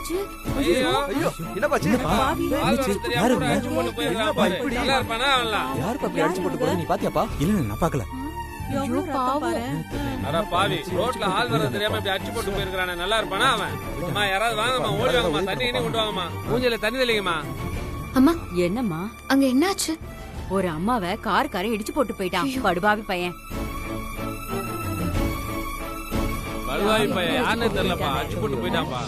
என்னாச்சு? ஐயோ என்னப்பாச்சு? யாரு பாப்பா அடிச்சு போட்டு போறது நீ பாத்தியாப்பா? இல்ல நான் பார்க்கல. ஐயோ பாவம். அட பாவி, ரோட்ல ஆள் வர தெரியாம இப்படி அடிச்சு போட்டு போயிருக்கானே, நல்லா இருப்பானா அவன்? அம்மா யாராவது வாங்கம்மா, ஓடி வாங்கம்மா, தண்ணி கிண்ணி கொண்டு வாங்கம்மா, மூஞ்சில தண்ணி தெளிங்கம்மா. அம்மா என்னம்மா? அங்க என்னாச்சு? ஒரு அம்மாவை காரே இடிச்சு போட்டு போயிட்டான் படுபாவி பையன். படுவாவி பையன் யாருன்னு தெரியலப்பா, அடிச்சு போட்டு போயிட்டான்ப்பா.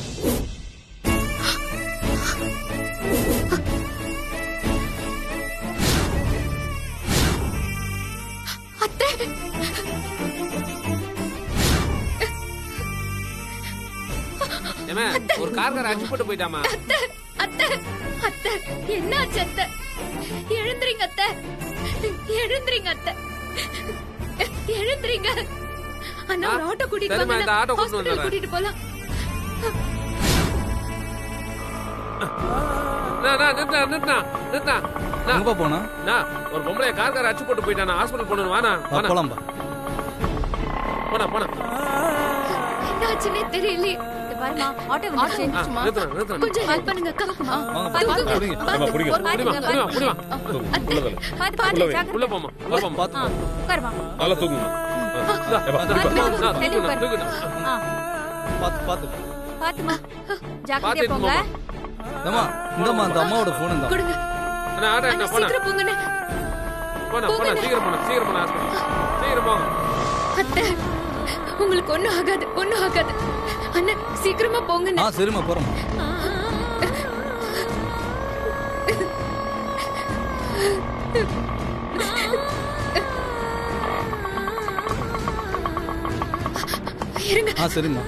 ஒரு கார்கார அடிச்சு போட்டு போயிட்டாமா. அத்தை என்னாச்சு அத்தை? எழுந்திரீங்க அத்தை, எழுந்திரீங்க அத்தை, எழுந்திரீங்க. அண்ணா ஒரு ஆட்டோ கூட்டிட்டு வாங்க, இந்த ஆட்டோ ஹாஸ்பிடல் கூட்டிட்டு போலாம். எங்க போனா? ஒரு பொம்பளை கார்கார அடிச்சு போட்டு போயிட்டானா, ஹாஸ்பிடல் போகணும். வானா போலாம்பா. போனா போனா. என்னாச்சுன்னே தெரியலையே. பாருமா ஆட்டோ வந்துருச்சு. கொஞ்சம் ஹெல்ப் பண்ணுங்க அக்கா. உள்ள போமா, உள்ள போமா. உட்காருமா. நல்லா தூக்குங்க. பாத்துமா ஜாக்கிரதையா போங்க. அம்மா இந்தம்மா அந்த அம்மாவோட போன் இந்த. கொடுங்க. அண்ணா ஆட்டோ என்ன போனா? சீக்கிரம் போங்கண்ணே. போனா போனா சீக்கிரம் போனா, சீக்கிரம் போனா ஹாஸ்பிடல். சீக்கிரம் போங்க. அத்தை உங்களுக்கு ஒண்ணும் ஆகாது, ஒண்ணும் ஆகாது. அண்ணா சீக்கிரமா போங்கண்ணே. சரிம்மா போறோம். இருங்க. சரிம்மா.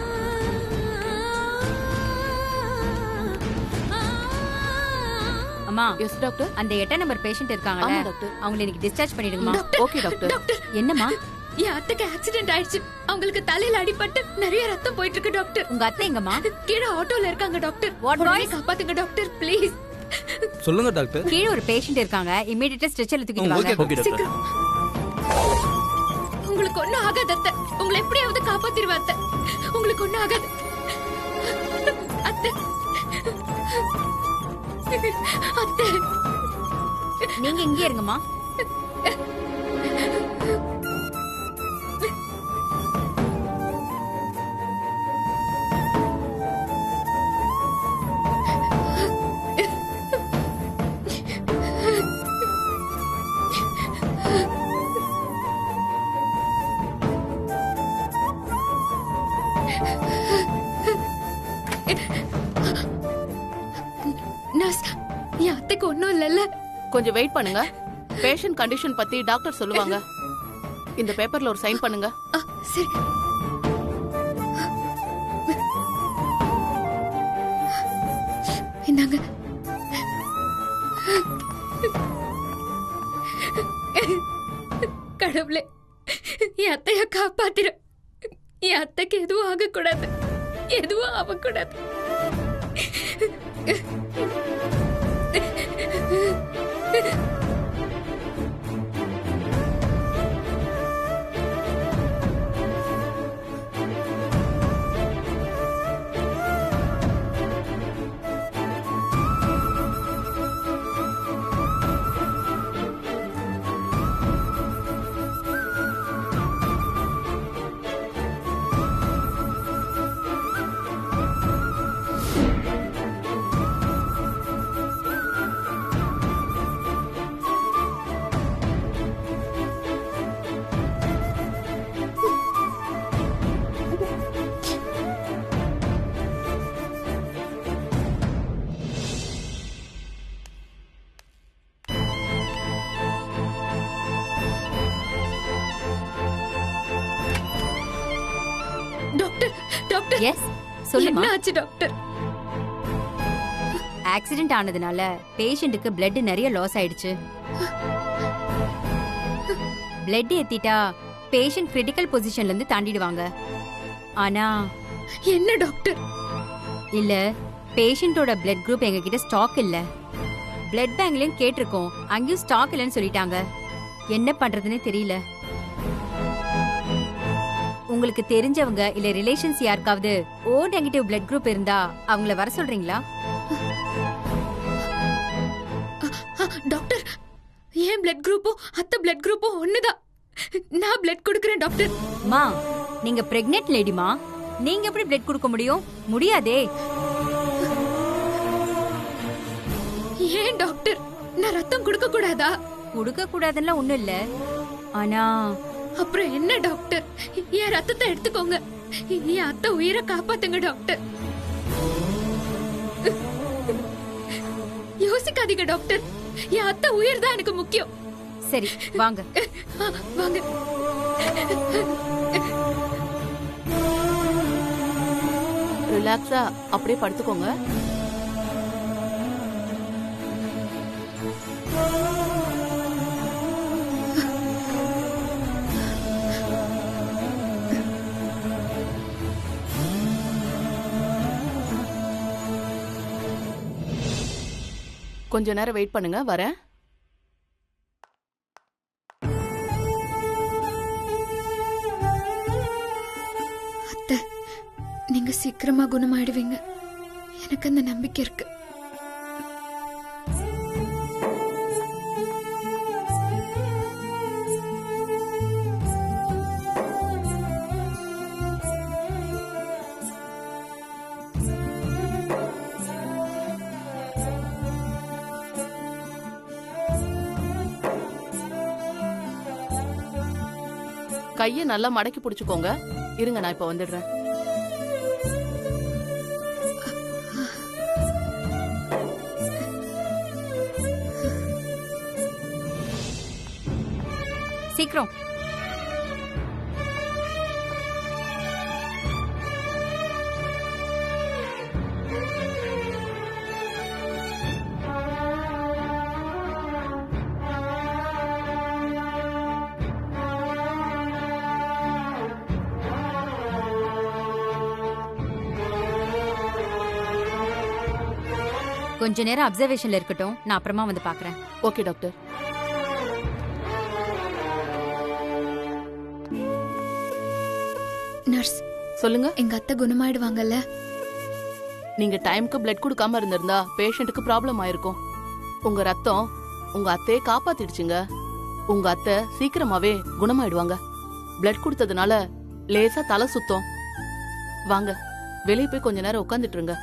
அம்மா எஸ் டாக்டர். அந்த 8 நம்பர் பேஷண்ட் இருக்காங்கல, அவங்களை இன்னைக்கு டிஸ்சார்ஜ் பண்ணிடுங்கம்மா. Okay doctor. டாக்டர் என்னம்மா? என் அத்தைக்கு ஆக்சிடென்ட் ஆயிடுச்சு. அவங்களுக்கு தலையில அடிபட்டு நிறைய ரத்தம் போயிட்டு இருக்கு டாக்டர். உங்க அத்தை எங்கம்மா? கீழ ஆட்டோல இருக்காங்க டாக்டர். உடனே காப்பாத்துங்க டாக்டர் ப்ளீஸ். சொல்லுங்க டாக்டர். கீழ ஒரு பேஷண்ட் இருக்காங்க, இமிடியேட்டா ஸ்ட்ரெச்சர்ல தூக்கிட்டு வாங்க. Okay doctor. உங்களுக்கு ஒண்ணும் ஆகாது அத்தை, உங்களை எப்படியாவது காப்பாத்திடுவா அத்தை. உங்களுக்கு ஒண்ணும் ஆகாது அத்தை. அத்தை நீங்க இங்கே இருங்கம்மா. நர்ஸ், என் அத்தைக்கு ஒண்ணும் இல்லல்ல? கொஞ்சம் வெயிட் பண்ணுங்க. பேஷண்ட் கண்டிஷன் பத்தி டாக்டர் சொல்லுவாங்க. இந்த பேப்பர்ல ஒரு சைன் பண்ணுங்க. சரி. இந்தாங்க. கடவுளே, என் அத்தைய காப்பாத்திரு. என் அத்தைக்கு எதுவும் ஆகக்கூடாது, எதுவும் ஆகக்கூடாது. Doctor, doctor. எஸ் சொல்லுமா. என்ன ஆச்சு டாக்டர்? ஆக்சிடென்ட் ஆனதுனால பேஷண்ட்டுக்கு பிளட் நிறைய லாஸ் ஆயிடுச்சு. பிளட் ஏத்திட்டா பேஷண்ட் கிரிட்டிக்கல் பொசிஷன்ல இருந்து தாண்டிடுவாங்க. ஆனா என்ன டாக்டர்? இல்ல, பேஷண்டோட பிளட் குரூப் எங்க கிட்ட ஸ்டாக் இல்ல. பிளட் பேங்க்லயும் கேட்டிருக்கோம், அங்கேயும் ஸ்டாக் இல்லைன்னு சொல்லிட்டாங்க. என்ன பண்றதுன்னு தெரியல. உங்களுக்கு தெரிஞ்சவங்க இல்ல ரிலேஷன்ஸ் யாருக்காவது ஓ நெகட்டிவ் பிளட் குரூப் இருந்தா அவங்கள வர சொல்றீங்களா? டாக்டர், என் பிளட் குரூப்பும் அத்தை பிளட் குரூப்பும் ஒண்ணுதான். நான் பிளட் கொடுக்கறேன் டாக்டர். மா, நீங்க பிரெக்னென்ட் லேடிமா, நீங்க எப்படி பிளட் கொடுக்க முடியும்? முடியாதே. ஏன் டாக்டர், நான் ரத்தம் கொடுக்க கூடாதா? கொடுக்க கூடாதுன்னா ஒண்ணும் இல்ல. ஆனா அப்புறம் என்ன டாக்டர், என் ரத்தத்தை எடுத்துக்கோங்க. என் அத்தை உயிரை காப்பாத்துங்க டாக்டர். யோசிக்காதீங்க டாக்டர், என் அத்தை உயிர் தான் எனக்கு முக்கியம். சரி வாங்க. வாங்க. ரிலாக்ஸா அப்படியே படுத்துக்கோங்க. கொஞ்ச நேரம் வெயிட் பண்ணுங்க, வரேன். அத்தை, நீங்க சீக்கிரமா குணமாயிடுவீங்க, எனக்கு அந்த நம்பிக்கை இருக்கு. கையை நல்லா மடக்கி பிடிச்சுக்கோங்க. இருங்க, நான் இப்ப வந்துடுறேன். சீக்கிரம். கொஞ்ச நேரம் அப்சர்வேஷன்ல இருக்கட்டும், நான் அப்புறமா வந்து பாக்குறேன். Okay doctor. நர்ஸ், சொல்லுங்க. எங்க அத்தை குணமாயிடுவாங்கல்ல? நீங்க டைம்க்கு பிளட் கொடுக்காம இருந்திருந்தா பேஷண்ட்டுக்கு ப்ராப்ளம் ஆயிருக்கும். உங்க ரத்தம் உங்க அத்தையை காப்பாத்திடுச்சுங்க. உங்க அத்தை சீக்கிரமாவே குணமாயிடுவாங்க. பிளட் கொடுத்ததுனால லேசா தலை சுத்தம். வாங்க, வெளியே போய் கொஞ்ச நேரம் உட்காந்துட்டு இருங்க.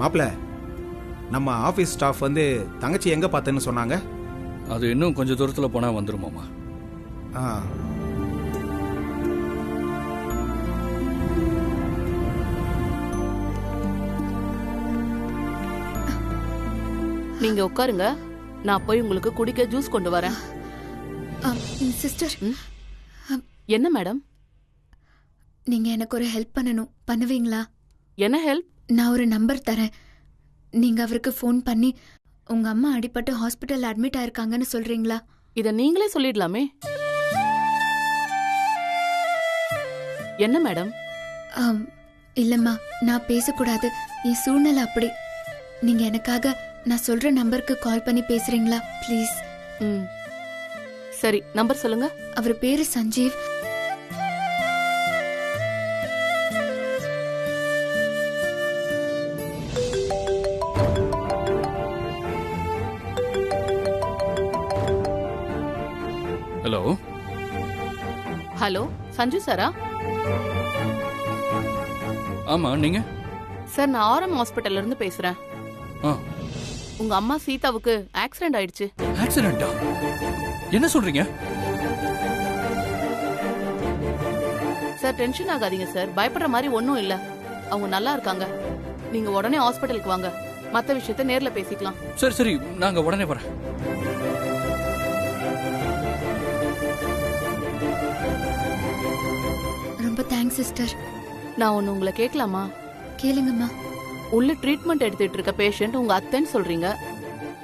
மாப்பிள்ள, நம்ம ஆஃபீஸ் ஸ்டாஃப் வந்து தங்கச்சி எங்கே பார்த்தேன்னு சொன்னாங்க? அது இன்னும் கொஞ்சம் தூரத்தில் போனால் வந்துருமாமா. ஆ, நீங்க உட்காருங்க, நான் போய் உங்களுக்கு குடிக்க ஜூஸ் கொண்டு வரேன். சிஸ்டர், என்ன மேடம்? நீங்க எனக்கு ஒரு ஹெல்ப் பண்ணணும், பண்ணுவீங்களா? என்ன ஹெல்ப்? நான் ஒரு நம்பர் தரேன். நீங்க அவருக்கு ஃபோன் பண்ணி உங்க அம்மா அடிபட்டு ஹாஸ்பிட்டல் அட்மிட் ஆயிருக்காங்கன்னு சொல்றீங்களா? இத நீங்களே சொல்லிடலாமே. என்ன மேடம்? இல்லம்மா, நான் பேசக்கூடாது, என் சூழ்நிலை அப்படி. நீங்க எனக்காக நான் சொல்ற நம்பருக்கு கால் பண்ணி பேசுறீங்களா ப்ளீஸ்? சரி, நம்பர் சொல்லுங்க. அவர் பேரு சஞ்சீவ். ஹலோ. ஹலோ, சஞ்சு சாரா? ஆமா, நீங்க? சார், நான் ஆர்எம் ஹாஸ்பிட்டல்ல இருந்து பேசுறேன். உங்க அம்மா சீதாவுக்கு ஆக்சிடென்ட் ஆயிடுச்சு. ஆக்சிடென்ட்டா? என்ன சொல்றீங்க? சார், டென்ஷன் ஆகாதீங்க சார், பயப்படுற மாதிரி ஒன்றும் இல்ல. அவங்க நல்லா இருக்காங்க. நீங்க உடனே ஹாஸ்பிட்டலுக்கு வாங்க, மத்த விஷயத்தை நேர்ல பேசிக்கலாம். சரி சரி, நாங்க உடனே வரேன். ரொம்ப தேங்க்ஸ் சிஸ்டர். நான் ஒன்னு உங்களை கேட்கலாமா? கேளுங்கம்மா. உள்ள ட்ரீட்மெண்ட் எடுத்துட்டு இருக்க பேஷண்ட் உங்க அத்தைன்னு சொல்றீங்க.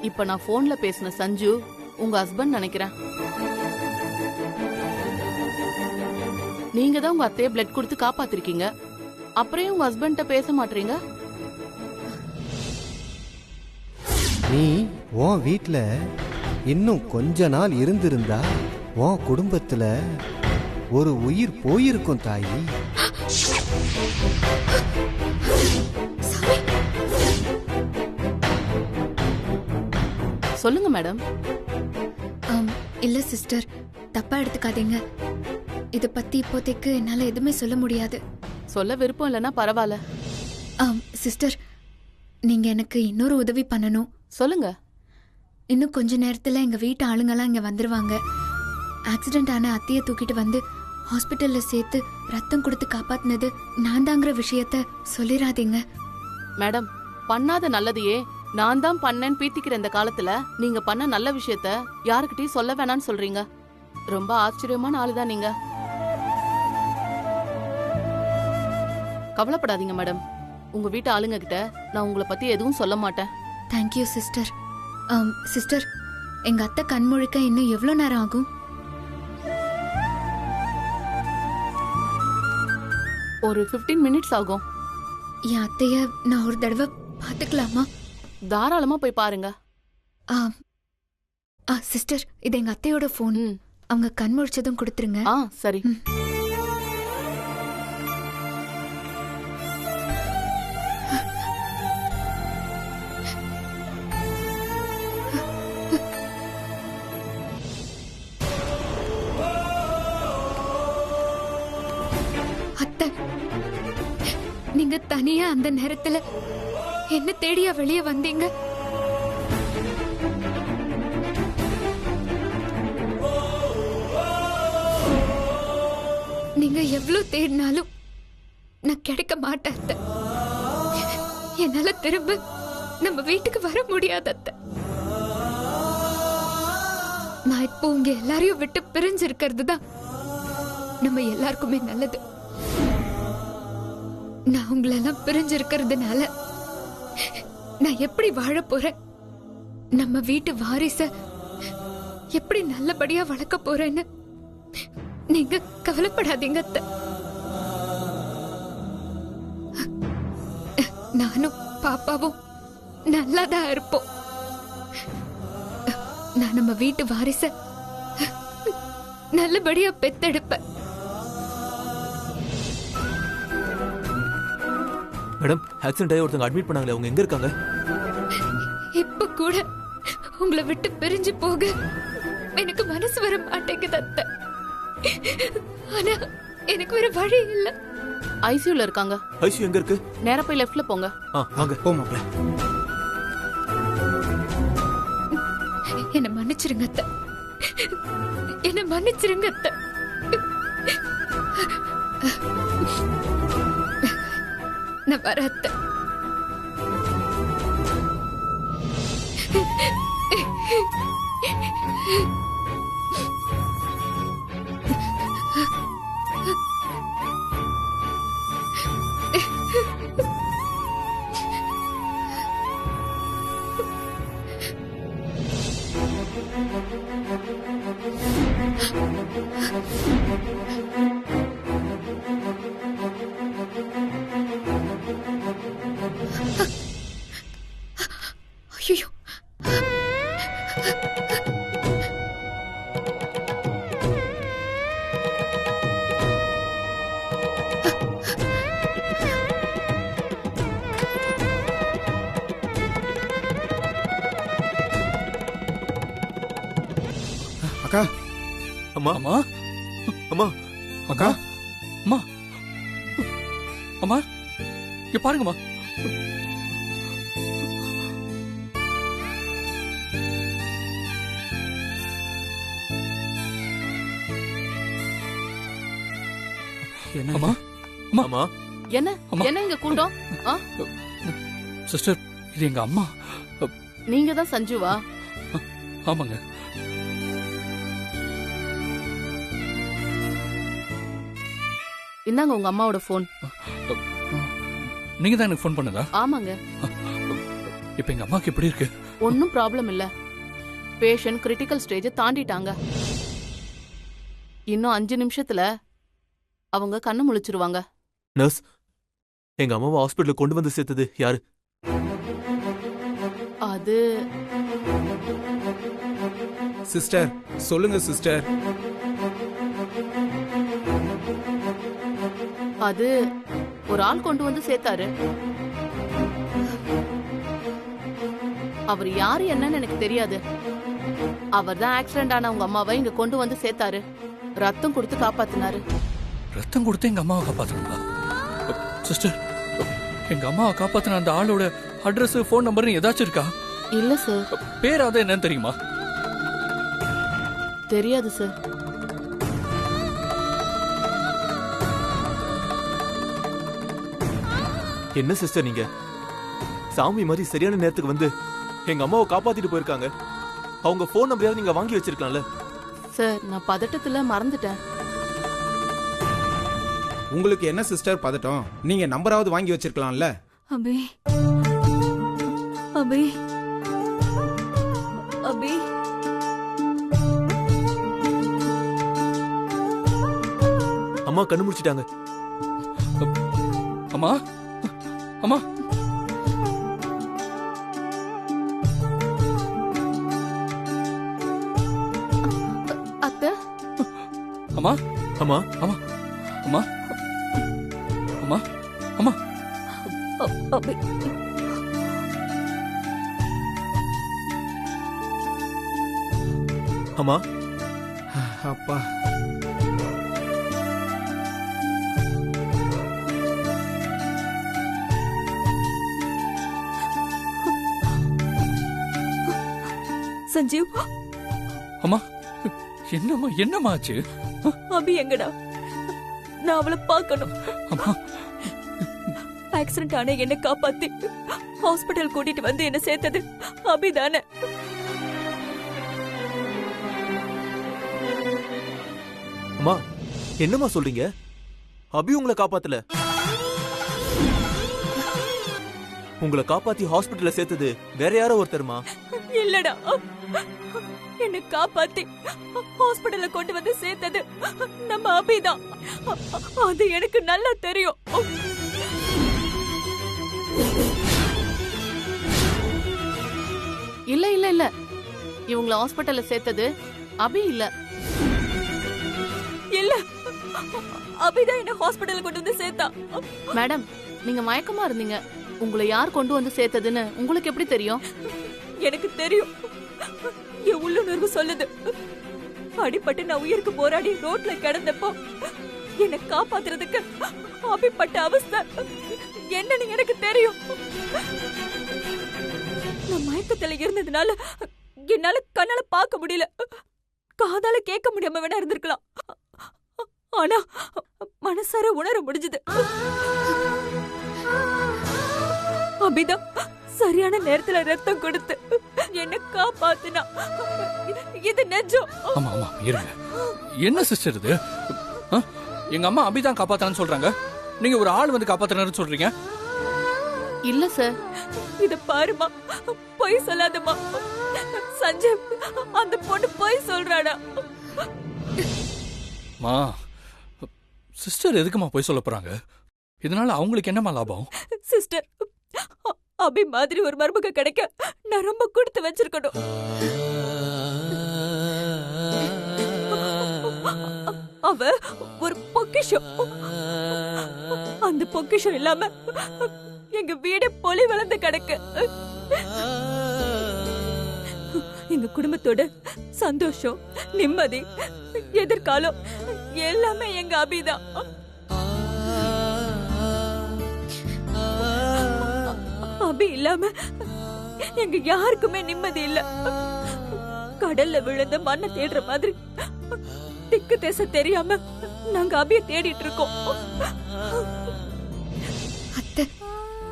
இப்ப நான் போன்ல பேசின சஞ்சு உங்க ஹஸ்பண்ட் நினைக்கிறேன். நீங்க தான் உங்க அத்தைய பிளட் கொடுத்து காப்பாத்திருக்கீங்க. அப்புறம் உங்க ஹஸ்பண்ட்ட பேச மாட்டீங்க? நீ உன் வீட்டில் இன்னும் கொஞ்ச நாள் இருந்திருந்தா உன் குடும்பத்துல ஒரு உயிர் போயிருக்கும் தாயி. சொல்லுங்க மேடம். இல்ல சிஸ்டர், தப்பா எடுத்துக்காதீங்க. இத பத்தி இப்போதைக்கு என்னால எதுவுமே சொல்ல முடியாது. சொல்ல விருப்பம் இல்லைன்னா பரவாயில்ல. சிஸ்டர், நீங்க எனக்கு இன்னொரு உதவி பண்ணணும். சொல்லுங்க. இன்னும் கொஞ்ச நேரத்துல எங்க வீட்டு ஆளுங்கெல்லாம் இங்க வந்துருவாங்க. ஆக்சிடென்ட் ஆன அத்தைய தூக்கிட்டு வந்து ஹாஸ்பிட்டல்ல சேர்த்து ரத்தம் கொடுத்து காப்பாத்தினது நான் தாங்கிற விஷயத்த சொல்லிடாதீங்க. மேடம், பண்ணாத நல்லதையே நான் தான் பண்ணேன்னு பீத்திக்கிற இந்த காலத்துல நீங்க பண்ண நல்ல விஷயத்த யாருக்கிட்டையும் சொல்ல வேணாம்னு சொல்றீங்க. ரொம்ப ஆச்சரியமான ஆளுதான் நீங்க. கவலைப்படாதீங்க மேடம். உங்க வீட்டு ஆளுங்க கிட்ட நான் உங்களை பத்தி எதுவும் சொல்ல மாட்டேன். Thank you sister. சிஸ்டர், எங்க அத்தை கண் முழிக்க இன்னும் எவ்வளவு நேரம் ஆகும்? ஒரு 15 மினிட்ஸ் ஆகும். என் அத்தைய நான் ஒரு தடவை பாத்துக்கலாமா? தாராளமா போய் பாருங்க. சிஸ்டர், இது எங்க அத்தையோட போன். அவங்க கண் முழிச்சதும் கொடுத்துருங்க. சரி. அத்தை, நீங்க தனியா அந்த நேரத்துல என்ன தேடியா வெளியே வந்தீங்க? நீங்க எவ்வளவு தேடினாலும் நான் கிடைக்க மாட்டேன் அத்தை. என்னால திரும்ப நம்ம வீட்டுக்கு வர முடியாது அத்தை. நான் இப்போ உங்க எல்லாரையும் விட்டு பிரிஞ்சிருக்கிறது தான் நம்ம எல்லாருக்குமே நல்லது. நான் உங்களெல்லாம் பிரிஞ்சிருக்கிறதுனால நான் எப்படி வாழ போறேன், நம்ம வீட்டு வாரிச எப்படி நல்லபடியா வளர்க்க போறேன்னு நீங்க கவலைப்படாதீங்க அத்தை. நானும் பாப்பாவும் நல்லாதான் இருப்போம். நான் நம்ம வீட்டு வாரிச நல்லபடியா பெத்தெடுப்பேன். மேடம், ஆக்சிடென்ட் ஆகி ஒருத்தங்க அட்மிட் பண்ணாங்களே, அவங்க எங்க இருக்காங்க? இப்ப கூட உங்களை விட்டு பிரிஞ்சு போக எனக்கு மனசு வர மாட்டேங்குது அத்தை. ஆனா எனக்கு வேற வழி இல்ல. ஐசியூல இருக்காங்க. ஐசியூ எங்க இருக்கு? நேரா போய் லெஃப்ட்ல போங்க. வாங்க போமாப்ல. என்ன மன்னிச்சிருங்க அத்தை, என்ன மன்னிச்சிருங்க அத்தை. நான் வர அத்தை. ஐயோ, அக்கா, அம்மா அம்மா அம்மா அக்கா, அம்மா அம்மா இங்க பாருங்கம்மா. என்ன அம்மா அம்மா என்ன அம்மா. என்ன இங்க கூட்டம்? சிஸ்டர், இது எங்க அம்மா. நீங்க தான் சஞ்சுவா? ஆமாங்க. இந்தாங்க உங்க அம்மாவோட போன். நீங்க தான் எனக்கு ஃபோன் பண்ணதா? ஆமாங்க. இப்ப எங்க அம்மாக்கு எப்படி இருக்கு? ஒன்னும் ப்ராப்ளம் இல்ல. பேஷண்ட் கிரிட்டிக்கல் ஸ்டேஜை தாண்டிட்டாங்க. இன்னும் 5 நிமிஷத்துல அவங்க கண்ணு முழிச்சிருவாங்க. நர்ஸ், எங்க அம்மாவை ஹாஸ்பிட்டலுக்கு கொண்டு வந்து சேர்த்தது யாரு? அது சிஸ்டர் சொல்லுங்க சிஸ்டர். அது ஒரு ஆள் கொண்டு வந்து சேர்த்தாரு. அவர் யாரு என்னன்னு எனக்கு தெரியாது. அவர் தான் ஆக்சிடென்ட் ஆன உங்க அம்மாவை இங்க கொண்டு வந்து சேர்த்தாரு. ரத்தம் கொடுத்து காப்பாத்தினாரு. ரத்தம் கொடுத்து எங்க அம்மாவை காப்பாத்தணுங்களா? சிஸ்டர், எங்க அம்மாவை காப்பாத்தின அந்த ஆளோட அட்ரஸ், போன் நம்பர் ஏதாச்சும் இருக்கா? இல்ல சார். பேராத என்னன்னு தெரியுமா? தெரியாது சார். என்ன சிஸ்டர் நீங்க? சாமி மாதிரி சரியான நேரத்துக்கு வந்து எங்க அம்மாவை காப்பாத்திட்டு போயிருக்காங்க. அவங்க போன் நம்பரையாவது நீங்க வாங்கி வச்சிருக்கலாம்ல. சார், நான் பதட்டத்துல மறந்துட்டேன். உங்களுக்கு என்ன சிஸ்டர் பதட்டம்? நீங்க நம்பராவது வாங்கி வச்சிருக்கலாம்ல. அபி அபி அபி அம்மா கண்ணு முடிச்சிட்டாங்க. அம்மா, அம்மா, அத்தை. அம்மா, அம்மா, அம்மா, அம்மா, அம்மா, அம்மா. அபி அம்மா. அப்பா, சஞ்சீவ், அம்மா, என்னம்மா, என்னம்மா ஆச்சு? அபி எங்கடா? நான் அவளை பார்க்கணும். அம்மா, ஆக்சிடென்ட் ஆன என்ன காப்பாத்தி ஹாஸ்பிட்டல் கூட்டிட்டு வந்து என்ன சேர்த்தது அபி தானே? அம்மா, என்னம்மா சொல்றீங்க? அபி உங்களை காப்பாத்தல. உங்களை காப்பாத்தி ஹாஸ்பிட்டல்ல சேர்த்தது வேற யாரோ ஒருத்தருமா? இல்லடா, என்ன காப்பாத்தி ஹாஸ்பிட்டல்ல கொண்டு வந்து சேர்த்தது நம்ம அபிதான். அது எனக்கு நல்லா தெரியும். இல்ல இல்ல இல்ல, இவங்கள ஹாஸ்பிட்டல்ல சேர்த்தது அபி இல்ல. இல்ல, அபிதான் என்ன ஹாஸ்பிட்டல்ல கொண்டு வந்து சேர்த்தா. மேடம், நீங்க மயக்கமா இருந்தீங்க. உங்களை யார் கொண்டு வந்து சேர்த்ததுன்னு உங்களுக்கு எப்படி தெரியும்? எனக்கு தெரியும். என் உள்ளுணர்வு சொல்லுது. அடிபட்டு நான் உயிருக்கு போராடி ரோட்ல கிடந்தப்போ என்னை காப்பாத்துறதுக்கு அபிப்பட்ட அவஸ்தை என்னன்னு எனக்கு தெரியும். நான் மயக்கத்துல இருந்ததுனால என்னால கண்ணால பார்க்க முடியல, காதால கேட்க முடியாம வேணா இருந்திருக்கலாம். ஆனா மனசார உணர முடிஞ்சது. அபிதான் சரியான நேரத்துல ரத்தம் கொடுத்து என்ன காப்பாத்துனா. இது நெஜம். ஆமா, ஆமா, இருங்க. என்ன சிஸ்டர் இது? எங்க அம்மா அபிதான் காப்பாத்தான்னு சொல்றாங்க, நீங்க ஒரு ஆள் வந்து காப்பாத்தினாருன்னு சொல்றீங்க. இல்ல சார். இத பாருமா, பொய் சொல்லாதமா. சஞ்சய், அந்த பொண்ணு பொய் சொல்றாடா. மா, சிஸ்டர் எதுக்குமா பொய் சொல்ல போறாங்க? இதனால அவங்களுக்கு என்னமா லாபம்? சிஸ்டர், அபி மாதிரி ஒரு மருமக கிடைக்க நான் ரொம்ப கொடுத்து வச்சிருக்கணும். அவ ஒரு பொக்கிஷம். அந்த பொக்கிஷம் இல்லாம எங்க வீடு பொலி வளர்ந்து கிடக்கு. எங்க குடும்பத்தோட சந்தோஷம், நிம்மதி, எதிர்காலம் எல்லாமே எங்க அபிதான். அபி இல்லாம எங்க யாருக்குமே நிம்மதி இல்ல. கடல்ல விழுந்த மண்ணை தேடுற மாதிரி திக்கு தேச தெரியாம நாங்க அபிய தேடிட்டு இருக்கோம். அத்தை,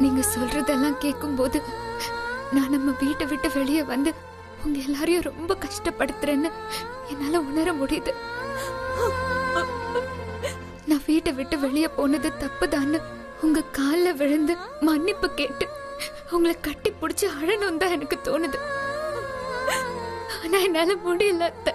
நீங்க சொல்றதெல்லாம் கேட்கும்போது நான் நம்ம வீட்டை விட்டு வெளியே வந்து உங்க எல்லாரையும் ரொம்ப கஷ்டப்படுத்துறேன்னு என்னால உணர முடியுது. நான் வீட்டை விட்டு வெளியே போனது தப்புதான்னு உங்க கால்ல விழுந்து மன்னிப்பு கேட்டு உங்களை கட்டி பிடிச்சு அழணும் தான் எனக்கு தோணுது. ஆனா என்னால முடியல அத்தை.